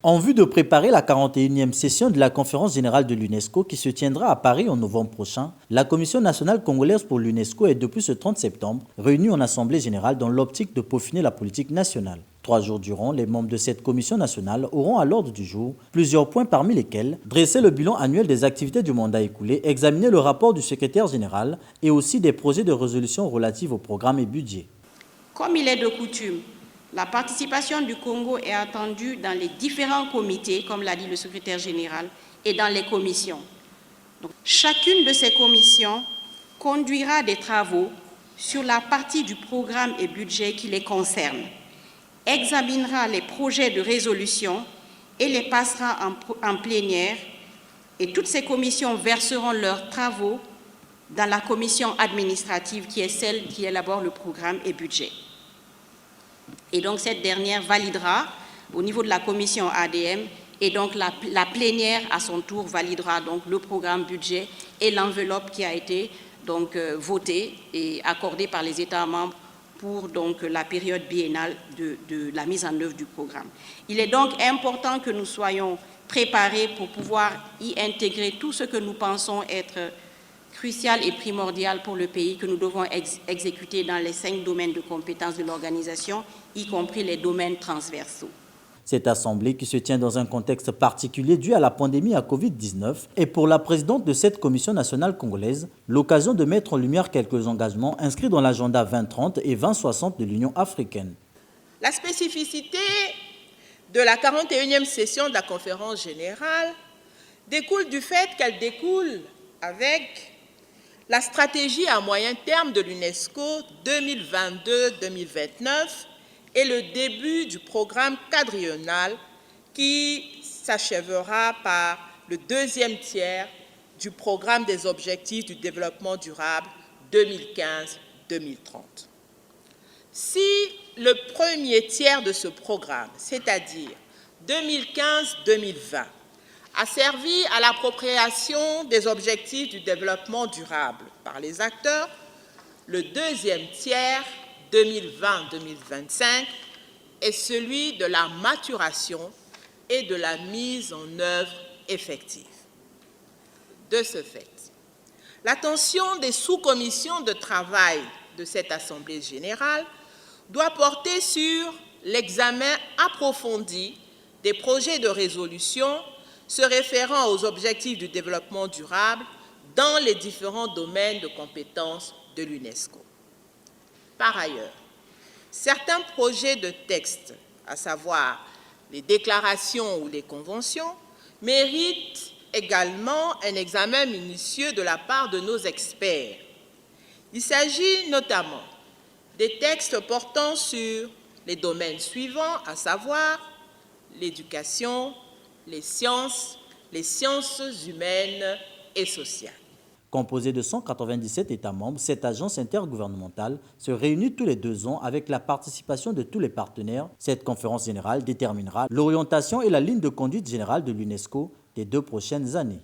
En vue de préparer la 41e session de la conférence générale de l'UNESCO qui se tiendra à Paris en novembre prochain, la Commission nationale congolaise pour l'UNESCO est depuis ce 30 septembre réunie en Assemblée générale dans l'optique de peaufiner la politique nationale. 3 jours durant, les membres de cette commission nationale auront à l'ordre du jour plusieurs points parmi lesquels dresser le bilan annuel des activités du mandat écoulé, examiner le rapport du secrétaire général et aussi des projets de résolution relatifs au programme et budget. Comme il est de coutume, la participation du Congo est attendue dans les différents comités, comme l'a dit le secrétaire général, et dans les commissions. Donc, chacune de ces commissions conduira des travaux sur la partie du programme et budget qui les concerne, examinera les projets de résolution et les passera en plénière, et toutes ces commissions verseront leurs travaux dans la commission administrative qui est celle qui élabore le programme et budget. Et donc cette dernière validera au niveau de la commission ADM et donc la plénière à son tour validera donc le programme budget et l'enveloppe qui a été donc votée et accordée par les États membres pour donc la période biennale de la mise en œuvre du programme. Il est donc important que nous soyons préparés pour pouvoir y intégrer tout ce que nous pensons être crucial et primordial pour le pays que nous devons exécuter dans les 5 domaines de compétences de l'organisation, y compris les domaines transversaux. Cette assemblée, qui se tient dans un contexte particulier dû à la pandémie à Covid-19, est pour la présidente de cette commission nationale congolaise l'occasion de mettre en lumière quelques engagements inscrits dans l'agenda 2030 et 2060 de l'Union africaine. La spécificité de la 41e session de la conférence générale découle du fait qu'elle découle avec la stratégie à moyen terme de l'UNESCO 2022-2029 et le début du programme quadriennal qui s'achèvera par le deuxième tiers du programme des objectifs du développement durable 2015-2030. Si le premier tiers de ce programme, c'est-à-dire 2015-2020, a servi à l'appropriation des objectifs du développement durable par les acteurs, le deuxième tiers, 2020-2025, est celui de la maturation et de la mise en œuvre effective. De ce fait, l'attention des sous-commissions de travail de cette Assemblée générale doit porter sur l'examen approfondi des projets de résolution se référant aux objectifs du développement durable dans les différents domaines de compétences de l'UNESCO. Par ailleurs, certains projets de texte, à savoir les déclarations ou les conventions, méritent également un examen minutieux de la part de nos experts. Il s'agit notamment des textes portant sur les domaines suivants, à savoir l'éducation, les sciences humaines et sociales. Composée de 197 États membres, cette agence intergouvernementale se réunit tous les 2 ans avec la participation de tous les partenaires. Cette conférence générale déterminera l'orientation et la ligne de conduite générale de l'UNESCO des 2 prochaines années.